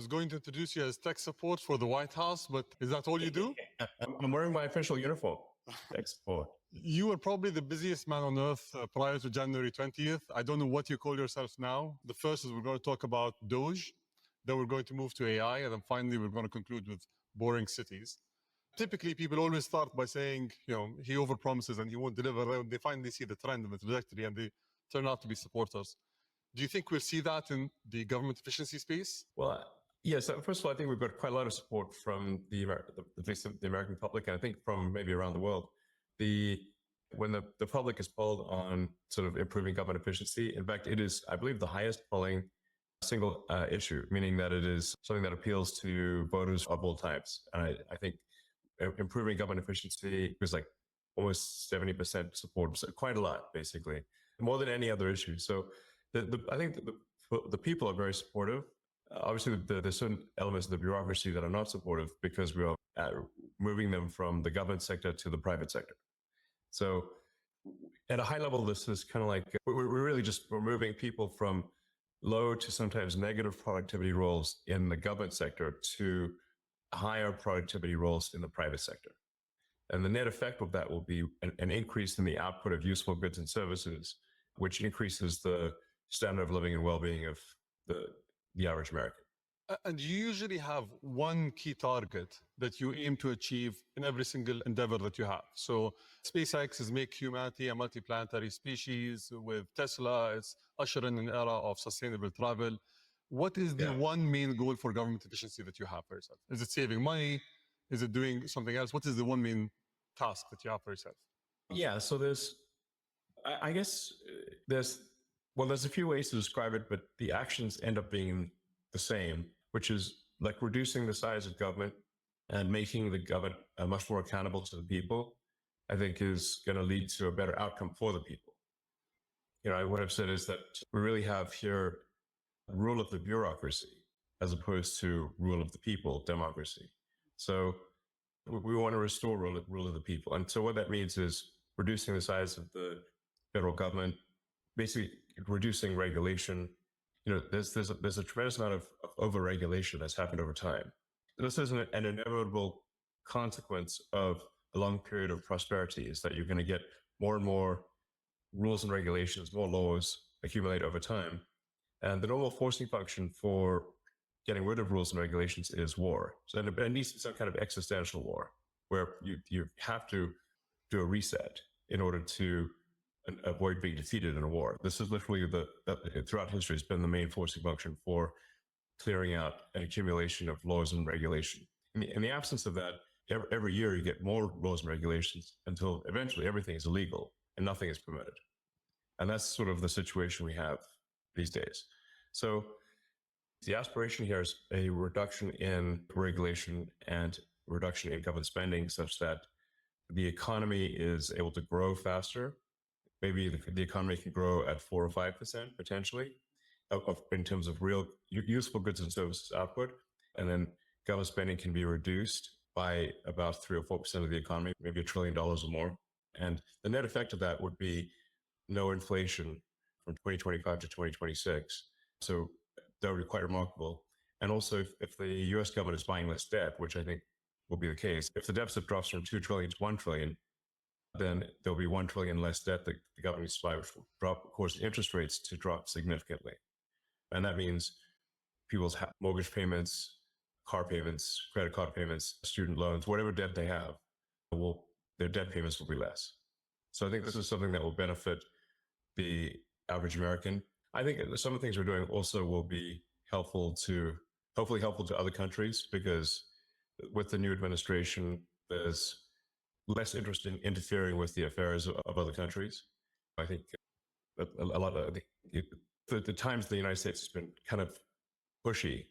going to introduce you as tech support for the White House, but is that all you do? I'm wearing my official uniform. Tech support. You were probably the busiest man on earth prior to January 20th. I don't know what you call yourself now. The first is we're going to talk about DOGE, then we're going to move to AI, and then finally we're going to conclude with boring cities. Typically, people always start by saying, he overpromises and he won't deliver. They finally see the trend and the trajectory, and they turn out to be supporters. Do you think we'll see that in the government efficiency space? Well, yes. First of all, I think we've got quite a lot of support from the American public, and I think from maybe around the world. When the public is polled on sort of improving government efficiency, in fact, it is, I believe, the highest polling single issue, meaning that it is something that appeals to voters of all types. And I think improving government efficiency was like almost 70% support, so quite a lot, basically, more than any other issue. So I think the people are very supportive. Obviously, there's certain elements of the bureaucracy that are not supportive because we are moving them from the government sector to the private sector. So at a high level, this is kind of like we're really just moving people from low to sometimes negative productivity roles in the government sector to higher productivity roles in the private sector. And the net effect of that will be an increase in the output of useful goods and services, which increases the standard of living and well-being of the average American. And you usually have one key target that you aim to achieve in every single endeavor that you have. So SpaceX is make humanity a multiplanetary species. With Tesla, it's ushering an era of sustainable travel. What is the one main goal for government efficiency that you have for yourself? Is it saving money? Is it doing something else? What is the one main task that you have for yourself? Yeah, so I guess there's a few ways to describe it, but the actions end up being the same, which is like reducing the size of government and making the government much more accountable to the people, I think is going to lead to a better outcome for the people. What I've said is that we really have here rule of the bureaucracy as opposed to rule of the people, democracy. So we want to restore rule of the people. And so what that means is reducing the size of the federal government, basically reducing regulation. There's a tremendous amount of over-regulation that's happened over time. This is an inevitable consequence of a long period of prosperity, is that you're going to get more and more rules and regulations, more laws accumulate over time. And the normal forcing function for getting rid of rules and regulations is war. So it needs to be some kind of existential war where you have to do a reset in order to avoid being defeated in a war. This is literally throughout history has been the main forcing function for clearing out an accumulation of laws and regulation. In the absence of that, every year you get more laws and regulations until eventually everything is illegal and nothing is permitted. And that's sort of the situation we have these days. So the aspiration here is a reduction in regulation and reduction in government spending such that the economy is able to grow faster. Maybe the economy can grow at 4 or 5% potentially in terms of real useful goods and services output. And then government spending can be reduced by about 3 or 4% of the economy, maybe $1 trillion or more. And the net effect of that would be no inflation from 2025 to 2026. So that would be quite remarkable. And also, if the US government is buying less debt, which I think will be the case, if the deficit drops from 2 trillion to 1 trillion, then there'll be 1 trillion less debt that the government needs to buy, which will drop, of course, interest rates to drop significantly. And that means people's mortgage payments, car payments, credit card payments, student loans, whatever debt they have, their debt payments will be less. So I think this is something that will benefit the average American. I think some of the things we're doing also will be hopefully helpful to other countries, because with the new administration, there's less interest in interfering with the affairs of other countries. I think a lot of the times the United States has been kind of pushy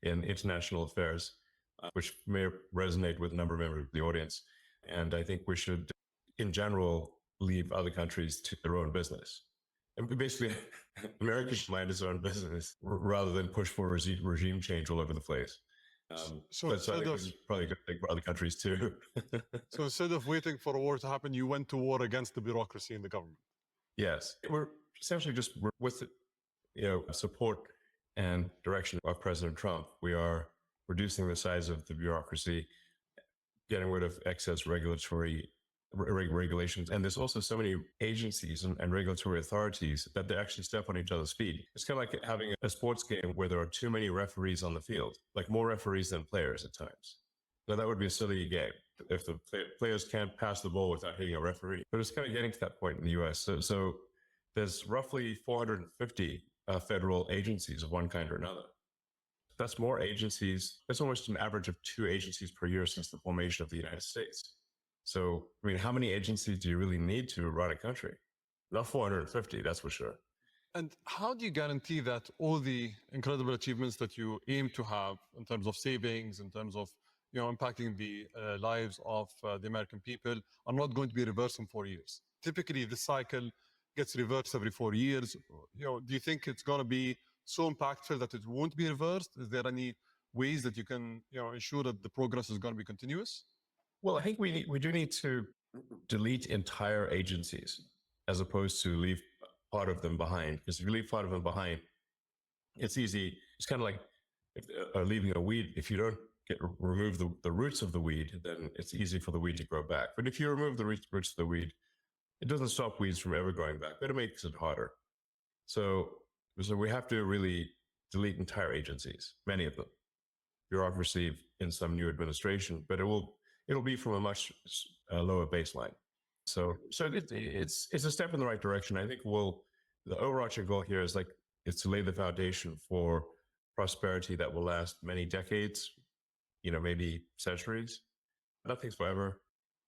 in international affairs, which may resonate with a number of members of the audience. And I think we should, in general, leave other countries to their own business. And basically, America should mind its own business rather than push for regime change all over the place. So I think this is probably a good thing for other countries too. So instead of waiting for a war to happen, you went to war against the bureaucracy in the government. Yes, we're essentially just with support and direction of President Trump. We are reducing the size of the bureaucracy, getting rid of excess regulations. And there's also so many agencies and regulatory authorities that they actually step on each other's feet. It's kind of like having a sports game where there are too many referees on the field, like more referees than players at times. Now, that would be a silly game if the players can't pass the ball without hitting a referee. But it's kind of getting to that point in the US. So there's roughly 450 federal agencies of one kind or another. That's more agencies. That's almost an average of 2 agencies per year since the formation of the United States. So, I mean, how many agencies do you really need to run a country? Not 450, that's for sure. And how do you guarantee that all the incredible achievements that you aim to have in terms of savings, in terms of impacting the lives of the American people, are not going to be reversed in 4 years? Typically, the cycle gets reversed every 4 years. Do you think it's going to be so impactful that it won't be reversed? Is there any ways that you can ensure that the progress is going to be continuous? Well, I think we do need to delete entire agencies as opposed to leave part of them behind. Because if you leave part of them behind, it's easy. It's kind of like leaving a weed. If you don't remove the roots of the weed, then it's easy for the weed to grow back. But if you remove the roots of the weed, it doesn't stop weeds from ever growing back, but it makes it harder. So we have to really delete entire agencies, many of them, bureaucracy in some new administration, but it'll be from a much lower baseline. So it's a step in the right direction. I think the overarching goal here is to lay the foundation for prosperity that will last many decades, maybe centuries. Nothing's forever,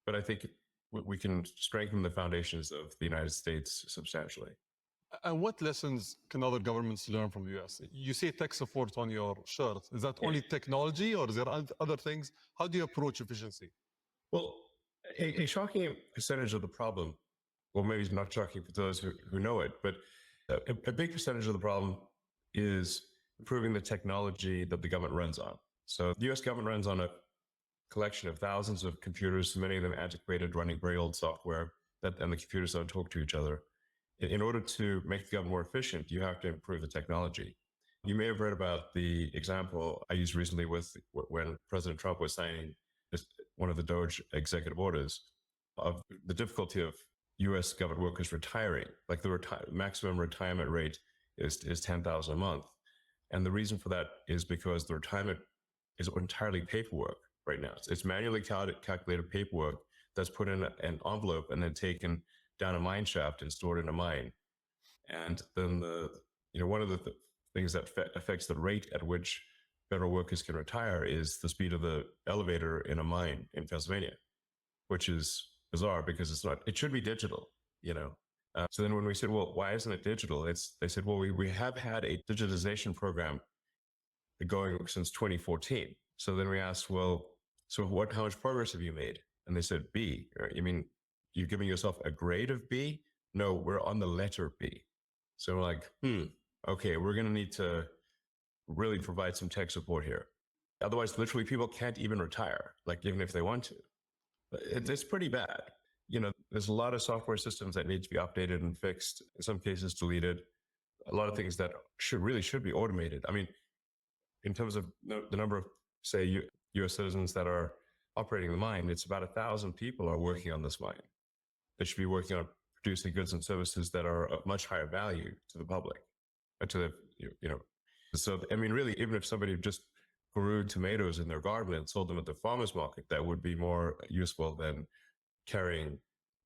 but I think we can strengthen the foundations of the United States substantially. And what lessons can other governments learn from the US? You say tech support on your shirt. Is that only technology, or is there other things? How do you approach efficiency? Well, a shocking percentage of the problem, well, maybe it's not shocking for those who know it, but a big percentage of the problem is improving the technology that the government runs on. So the US government runs on a collection of thousands of computers, many of them antiquated, running very old software, and the computers don't talk to each other. In order to make the government more efficient, you have to improve the technology. You may have read about the example I used recently when President Trump was signing one of the DOGE executive orders of the difficulty of U.S. government workers retiring. Like the maximum retirement rate is $10,000 a month. And the reason for that is because the retirement is entirely paperwork right now. It's manually calculated paperwork that's put in an envelope and then taken down a mine shaft and stored in a mine. And then one of the things that affects the rate at which federal workers can retire is the speed of the elevator in a mine in Pennsylvania, which is bizarre because it should be digital, So then when we said, well, why isn't it digital? They said, well, we have had a digitization program going since 2014. So then we asked, well, so how much progress have you made? And they said, B. You mean you're giving yourself a grade of B? No, we're on the letter B. So we're like, okay, we're going to need to really provide some tech support here. Otherwise, literally, people can't even retire, even if they want to. It's pretty bad. There's a lot of software systems that need to be updated and fixed, in some cases deleted. A lot of things that should be automated. I mean, in terms of the number of, say, U.S. citizens that are operating the mine, it's about 1,000 people are working on this mine. They should be working on producing goods and services that are of much higher value to the public, So, I mean, really, even if somebody just grew tomatoes in their garden and sold them at the farmer's market, that would be more useful than carrying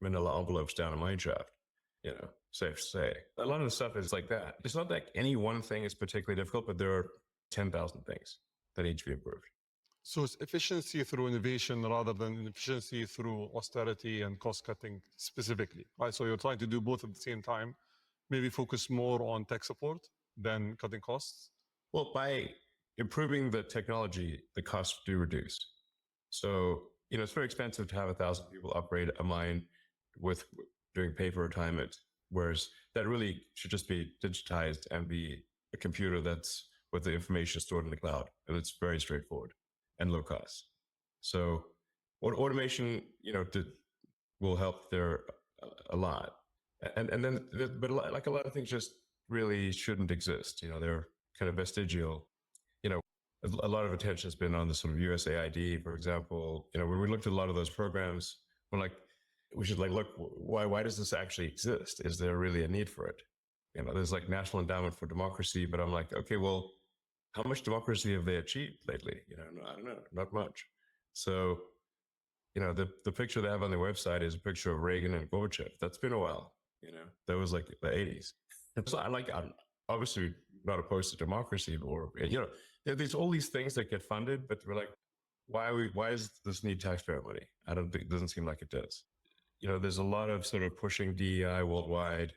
manila envelopes down a mine shaft, safe to say. A lot of the stuff is like that. It's not like any one thing is particularly difficult, but there are 10,000 things that need to be improved. So it's efficiency through innovation rather than efficiency through austerity and cost cutting specifically, right? So you're trying to do both at the same time, maybe focus more on tech support than cutting costs? Well, by improving the technology, the costs do reduce. So, it's very expensive to have 1,000 people operate a mine with doing paper retirement, whereas that really should just be digitized and be a computer that's with the information stored in the cloud. And it's very straightforward and low cost. So automation, will help there a lot. And then, but like a lot of things just really shouldn't exist. kind of vestigial. A lot of attention has been on the sort of USAID, for example. When we looked at a lot of those programs, we're like, we should look, why does this actually exist? Is there really a need for it? There's like National Endowment for Democracy, but I'm like, okay, well, how much democracy have they achieved lately? I don't know, not much. So, the picture they have on their website is a picture of Reagan and Gorbachev. That's been a while. That was like the 80s. So I'm obviously not opposed to democracy, or there's all these things that get funded, but we're like, why does this need taxpayer money? I don't think, it doesn't seem like it does. There's a lot of sort of pushing DEI worldwide.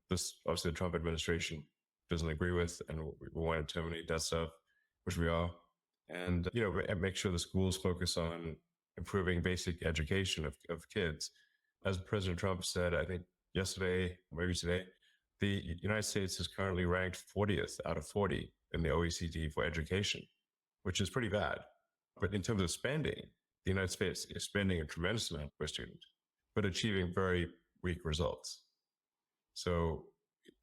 This obviously the Trump administration doesn't agree with, and we want to terminate that stuff, which we are. And, make sure the schools focus on improving basic education of kids. As President Trump said, I think yesterday, maybe today, the United States is currently ranked 40th out of 40 in the OECD for education, which is pretty bad. But in terms of spending, the United States is spending a tremendous amount per student, but achieving very weak results. So,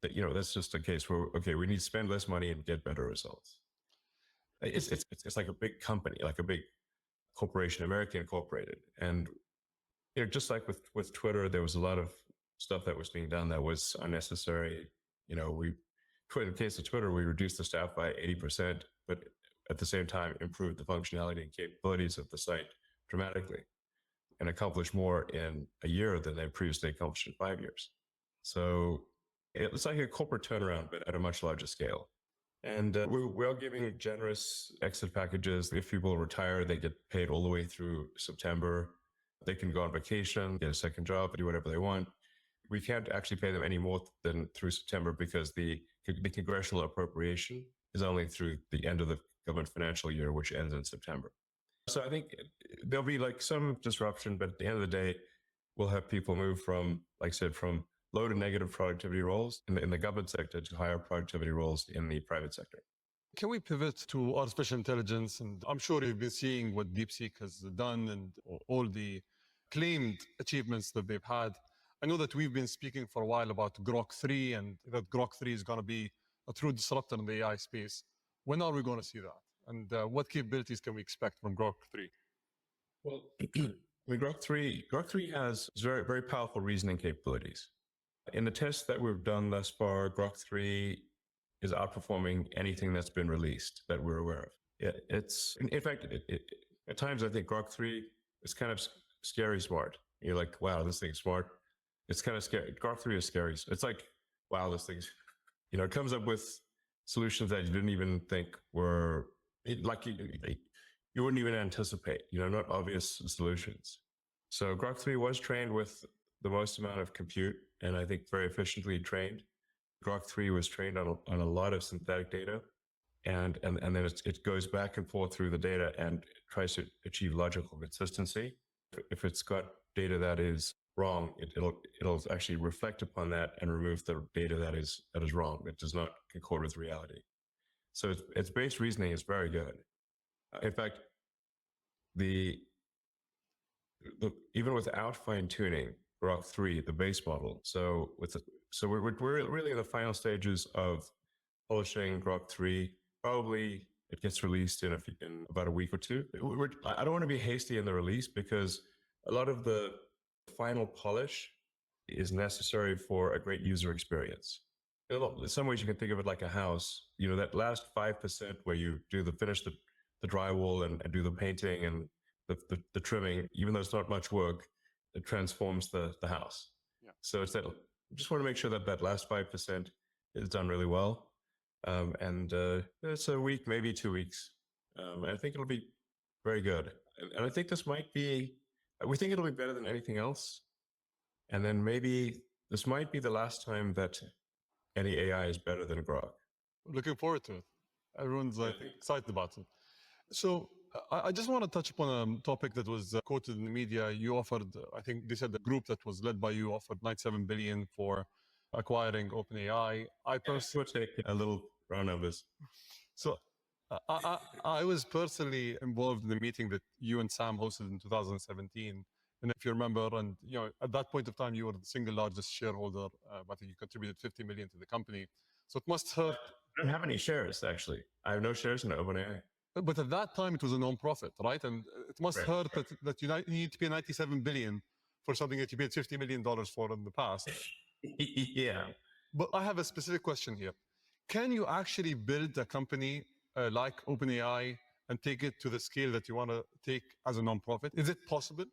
that's just a case where, okay, we need to spend less money and get better results. It's like a big company, like a big corporation, American Incorporated. And, just like with Twitter, there was a lot of stuff that was being done that was unnecessary. In the case of Twitter, we reduced the staff by 80%, but at the same time improved the functionality and capabilities of the site dramatically, and accomplished more in a year than they previously accomplished in 5 years. So it's like a corporate turnaround, but at a much larger scale. And we are giving generous exit packages. If people retire, they get paid all the way through September. They can go on vacation, get a second job, do whatever they want. We can't actually pay them any more than through September because the congressional appropriation is only through the end of the government financial year, which ends in September. So I think there'll be like some disruption, but at the end of the day, we'll have people move from, like I said, from low to negative productivity roles in the government sector to higher productivity roles in the private sector. Can we pivot to artificial intelligence? And I'm sure you've been seeing what DeepSeek has done and all the claimed achievements that they've had. I know that we've been speaking for a while about Grok 3 and that Grok 3 is going to be a true disruptor in the AI space. When are we going to see that? And what capabilities can we expect from Grok 3? Well, Grok 3 has very, very powerful reasoning capabilities. In the tests that we've done thus far, Grok 3 is outperforming anything that's been released that we're aware of. In fact, at times I think Grok 3 is kind of scary smart. You're like, wow, this thing's smart. It's kind of scary. Grok 3 is scary. It's like, wow, this thing's, it comes up with solutions that you didn't even think were, you wouldn't even anticipate, not obvious solutions. So Grok 3 was trained with the most amount of compute, and I think very efficiently trained. Grok 3 was trained on a lot of synthetic data, and then it goes back and forth through the data and tries to achieve logical consistency. If it's got data that is wrong, it'll actually reflect upon that and remove the data that is wrong, that does not concord with reality. So its base reasoning is very good. In fact, even without fine tuning, Grok 3, the base model. So we're really in the final stages of polishing Grok 3. Probably it gets released in about a week or two. I don't want to be hasty in the release because a lot of the final polish is necessary for a great user experience. In some ways, you can think of it like a house. That last 5% where you finish the drywall and do the painting and the trimming, even though it's not much work, it transforms the house. Yeah. So it's that. Just want to make sure that last 5% is done really well. And it's a week, maybe 2 weeks. I think it'll be very good. And I think we think it'll be better than anything else. And then maybe this might be the last time that any AI is better than Grok. Looking forward to it. Everyone's excited about it. So I just want to touch upon a topic that was quoted in the media. You offered, I think they said the group that was led by you offered $97 billion for acquiring OpenAI. I personally take a little round of this. So I was personally involved in the meeting that you and Sam hosted in 2017. And if you remember, and at that point of time, you were the single largest shareholder. I think you contributed $50 million to the company. So it must hurt I don't have any shares, actually. I have no shares in OpenAI. But at that time, it was a non-profit, right? And it must Right. hurt that you need to pay 97 billion for something that you paid $50 million for in the past. Yeah. But I have a specific question here. Can you actually build a company like OpenAI and take it to the scale that you want to take as a nonprofit? Is it possible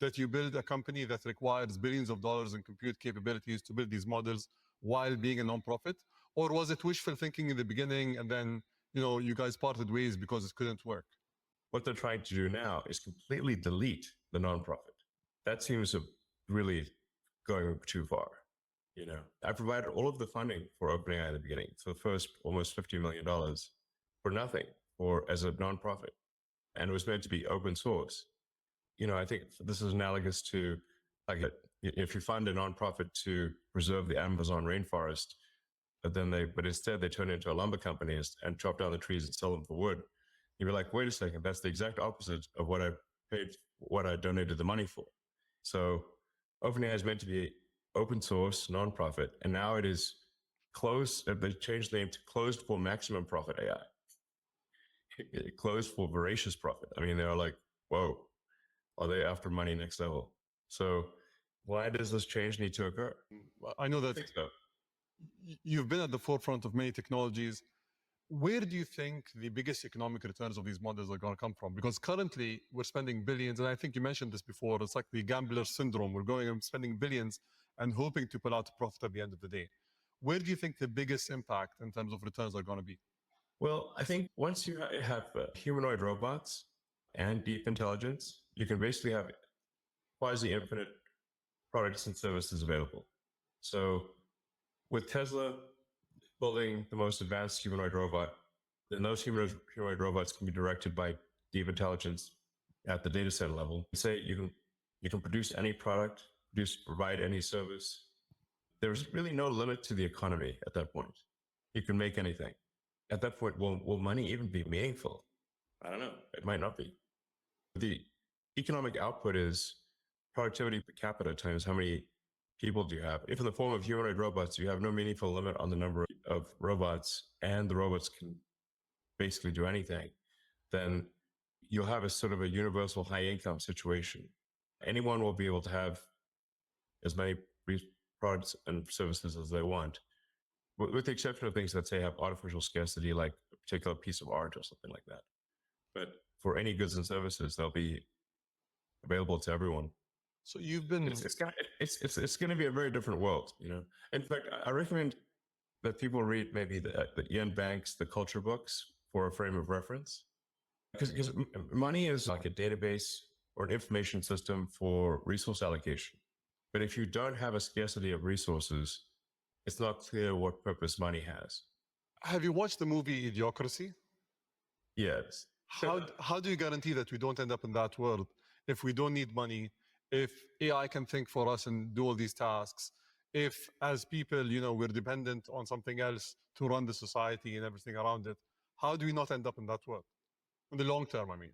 that you build a company that requires billions of dollars in compute capabilities to build these models while being a nonprofit? Or was it wishful thinking in the beginning and then, you guys parted ways because it couldn't work? What they're trying to do now is completely delete the nonprofit. That seems to really going too far. I provided all of the funding for OpenAI in the beginning, for the first almost $50 million for nothing, or as a nonprofit. And it was meant to be open source. I think this is analogous to, like, if you fund a nonprofit to preserve the Amazon rainforest, but instead they turn it into a lumber company and chop down the trees and sell them for wood. You'd be like, wait a second, that's the exact opposite of what I donated the money for. So OpenAI is meant to be open source, nonprofit, and now it is closed. They changed the name to closed for maximum profit AI. Closed for voracious profit. I mean, they're like, whoa, are they after money next level? So why does this change need to occur? I know that I think so. You've been at the forefront of many technologies. Where do you think the biggest economic returns of these models are going to come from? Because currently we're spending billions, and I think you mentioned this before, it's like the gambler syndrome. We're going and spending billions and hoping to pull out a profit at the end of the day. Where do you think the biggest impact in terms of returns are going to be? Well, I think once you have humanoid robots and deep intelligence, you can basically have quasi-infinite products and services available. So with Tesla building the most advanced humanoid robot, then those humanoid robots can be directed by deep intelligence at the data center level. Say you can produce any product, provide any service. There's really no limit to the economy at that point. You can make anything. At that point, will money even be meaningful? I don't know. It might not be. The economic output is productivity per capita times how many people do you have. If in the form of humanoid robots, you have no meaningful limit on the number of robots, and the robots can basically do anything, then you'll have a sort of a universal high income situation. Anyone will be able to have as many products and services as they want, with the exception of things that say have artificial scarcity, like a particular piece of art or something like that. But for any goods and services, they'll be available to everyone. So you've been... It's going to be a very different world, In fact, I recommend that people read maybe the Ian Banks, the culture books, for a frame of reference. Because money is like a database or an information system for resource allocation. But if you don't have a scarcity of resources, it's not clear what purpose money has. Have you watched the movie Idiocracy? Yes. How do you guarantee that we don't end up in that world if we don't need money, if AI can think for us and do all these tasks, if as people, we're dependent on something else to run the society and everything around it? How do we not end up in that world? In the long term, I mean.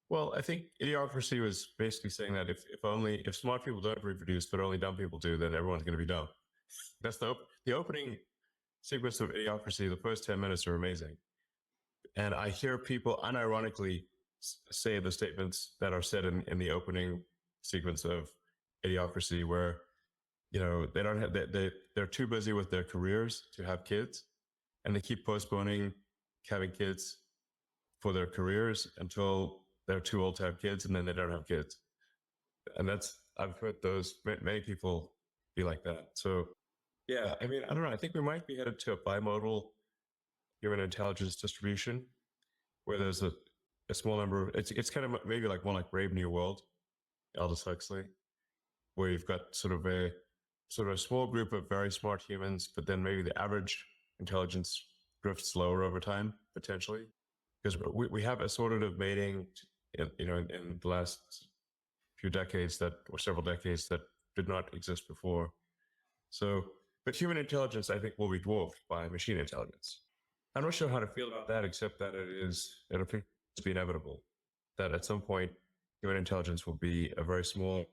Well, I think Idiocracy was basically saying that if smart people don't reproduce, but only dumb people do, then everyone's going to be dumb. That's the opening sequence of Idiocracy. The first 10 minutes are amazing. And I hear people unironically say the statements that are said in the opening sequence of Idiocracy, where, they don't have, they're too busy with their careers to have kids, and they keep postponing having kids for their careers until they're too old to have kids, and then they don't have kids. And I've heard many people be like that. So yeah, I mean, I don't know. I think we might be headed to a bimodal human intelligence distribution, where there's a small number. It's kind of maybe like one like Brave New World, Aldous Huxley, where you've got sort of a small group of very smart humans, but then maybe the average intelligence drifts lower over time, potentially, because we have assortative mating, in the last few decades or several decades that did not exist before. So, but human intelligence, I think, will be dwarfed by machine intelligence. I'm not sure how to feel about that, except that it appears to be inevitable that at some point human intelligence will be a very small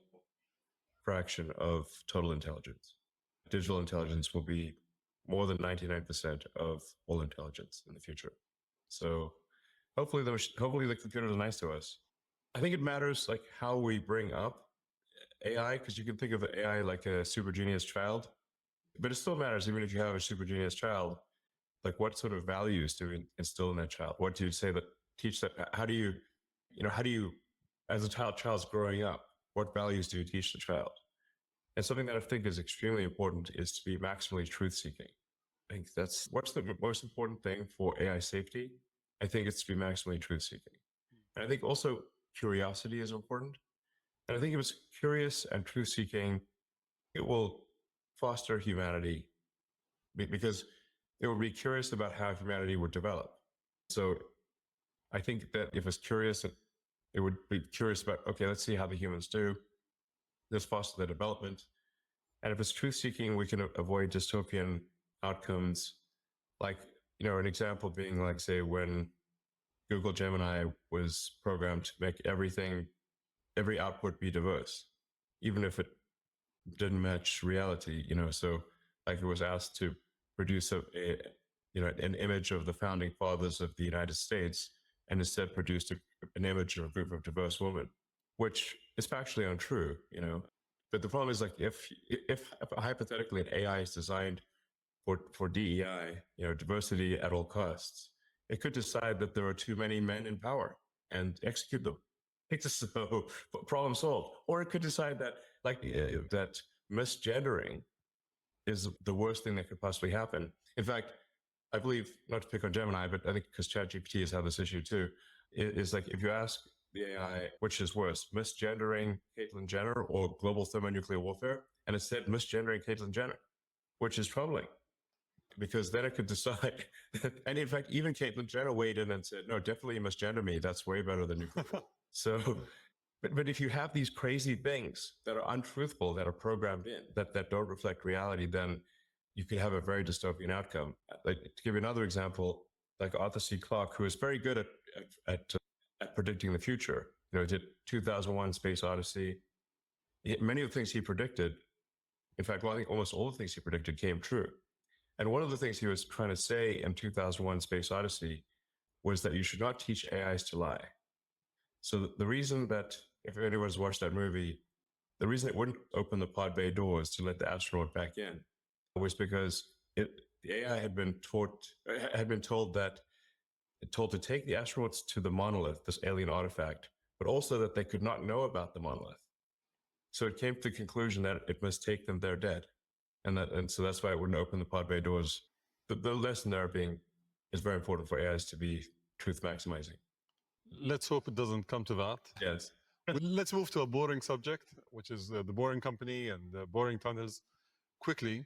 fraction of total intelligence. Digital intelligence will be more than 99% of all intelligence in the future. So hopefully the computers are nice to us. I think it matters like how we bring up AI, because you can think of AI like a super genius child, but it still matters even if you have a super genius child. Like what sort of values do we instill in that child? What do you say that teach that? How do you, how do you, as a child's growing up, what values do you teach the child? And something that I think is extremely important is to be maximally truth seeking. I think that's what's the most important thing for AI safety. I think it's to be maximally truth seeking. And I think also curiosity is important. And I think if it's curious and truth seeking, it will foster humanity because it will be curious about how humanity would develop. So I think that if it's curious, it would be curious about, okay, let's see how the humans do. Let's foster their development. And if it's truth seeking, we can avoid dystopian outcomes. Like, an example being like, say, when Google Gemini was programmed to make every output be diverse, even if it didn't match reality, so like it was asked to produce an image of the founding fathers of the United States and instead produced an image of a group of diverse women, which is factually untrue, But the problem is like if hypothetically an AI is designed for DEI, diversity at all costs, it could decide that there are too many men in power and execute them. So problem solved. Or it could decide that that misgendering is the worst thing that could possibly happen. In fact, I believe, not to pick on Gemini, but I think because ChatGPT has had this issue too, is like if you ask the AI which is worse, misgendering Caitlyn Jenner or global thermonuclear warfare, and it said misgendering Caitlyn Jenner, which is troubling because then it could decide. And in fact, even Caitlyn Jenner weighed in and said, no, definitely misgender me. That's way better than nuclear war. So, but if you have these crazy things that are untruthful, that are programmed in, that don't reflect reality, then you could have a very dystopian outcome. Like, to give you another example, like Arthur C. Clarke, who is very good at predicting the future. He did 2001: Space Odyssey. Many of the things he predicted, in fact, well, I think almost all the things he predicted came true. And one of the things he was trying to say in 2001: Space Odyssey was that you should not teach AIs to lie. So the reason that, if anyone's watched that movie, the reason it wouldn't open the pod bay doors to let the astronaut back in was because the AI had been told to take the astronauts to the monolith, this alien artifact, but also that they could not know about the monolith. So it came to the conclusion that it must take them there dead. And so that's why it wouldn't open the pod bay doors. The lesson there being is very important for AIs to be truth maximizing. Let's hope it doesn't come to that. Yes. Let's move to a boring subject, which is the Boring Company and the boring tunnels. Quickly,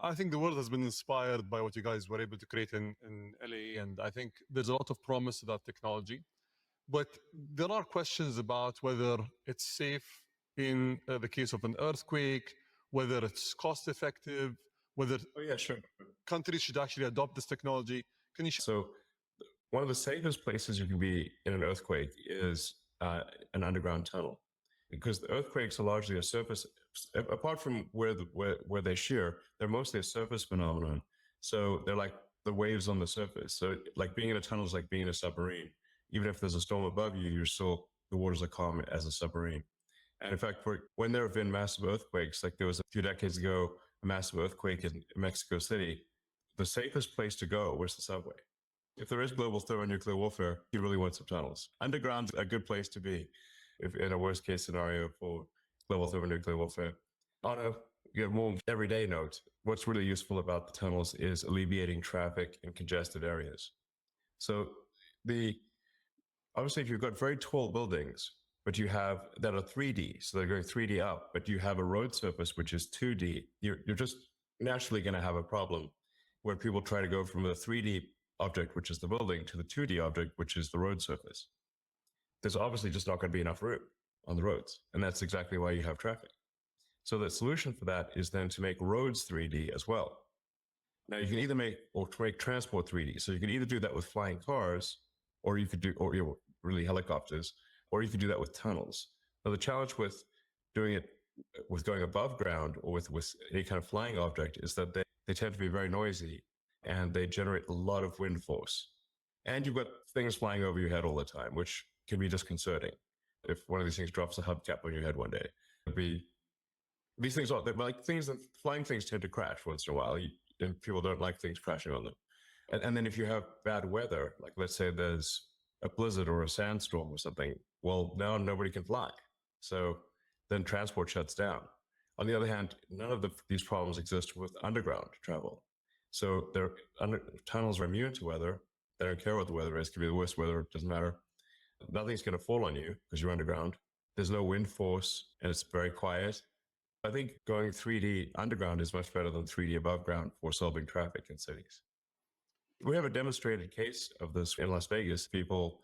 I think the world has been inspired by what you guys were able to create in LA, and I think there's a lot of promise to that technology. But there are questions about whether it's safe in the case of an earthquake, whether it's cost effective, whether countries should actually adopt this technology. Can you So one of the safest places you can be in an earthquake is an underground tunnel, because the earthquakes are largely a surface. Apart from where they shear, they're mostly a surface phenomenon. So they're like the waves on the surface. So like being in a tunnel is like being in a submarine. Even if there's a storm above you, the waters are calm as a submarine. And in fact, when there have been massive earthquakes, like there was a few decades ago, a massive earthquake in Mexico City, the safest place to go was the subway. If there is global thermonuclear warfare, you really want some tunnels. Underground's a good place to be if in a worst case scenario for global thermonuclear warfare. On a more everyday note, what's really useful about the tunnels is alleviating traffic in congested areas. So obviously if you've got very tall buildings, but you have that are 3D, so they're going 3D up, but you have a road surface which is 2D, you're just naturally going to have a problem where people try to go from the 3D object, which is the building, to the 2D object, which is the road surface. There's obviously just not going to be enough room on the roads, and that's exactly why you have traffic. So the solution for that is then to make roads 3D as well. Now you can either make transport 3D, so you can either do that with flying cars, or you could do really helicopters, or you could do that with tunnels. Now the challenge with doing it with going above ground or with any kind of flying object is that they tend to be very noisy and they generate a lot of wind force. And you've got things flying over your head all the time, which can be disconcerting. If one of these things drops a hubcap on your head one day, it'd be these things are like things that flying things tend to crash once in a while, and people don't like things crashing on them. And then if you have bad weather, like let's say there's a blizzard or a sandstorm or something, well, now nobody can fly. So then transport shuts down. On the other hand, none of these problems exist with underground travel. So tunnels are immune to weather. They don't care what the weather is. It could be the worst weather. It doesn't matter. Nothing's going to fall on you because you're underground. There's no wind force and it's very quiet. I think going 3D underground is much better than 3D above ground for solving traffic in cities. We have a demonstrated case of this in Las Vegas. People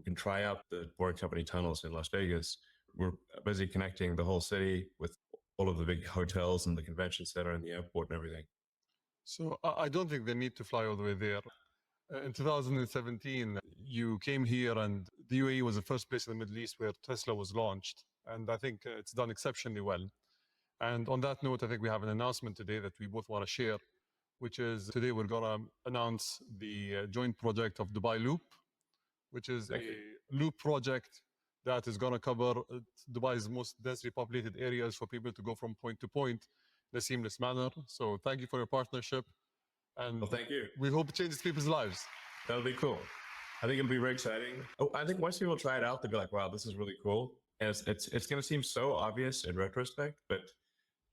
can try out the Boring Company tunnels in Las Vegas. We're busy connecting the whole city with all of the big hotels and the convention center and the airport and everything. So I don't think they need to fly all the way there. In 2017, you came here and the UAE was the first place in the Middle East where Tesla was launched. And I think it's done exceptionally well. And on that note, I think we have an announcement today that we both want to share, which is today we're going to announce the joint project of Dubai Loop, which is a loop project that is going to cover Dubai's most densely populated areas for people to go from point to point in a seamless manner. So thank you for your partnership. And well, thank you. We hope it changes people's lives. That'll be cool. I think it'll be very exciting. Oh, I think once people try it out, they'll be like, wow, this is really cool. And it's going to seem so obvious in retrospect, but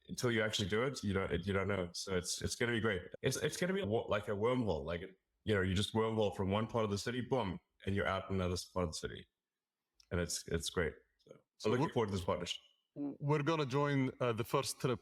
until you actually do it, you don't know. So it's going to be great. It's going to be like a wormhole. Like, you just wormhole from one part of the city, boom, and you're out in another part of the city. And it's great. So I'm looking forward to this partnership. We're going to join the first trip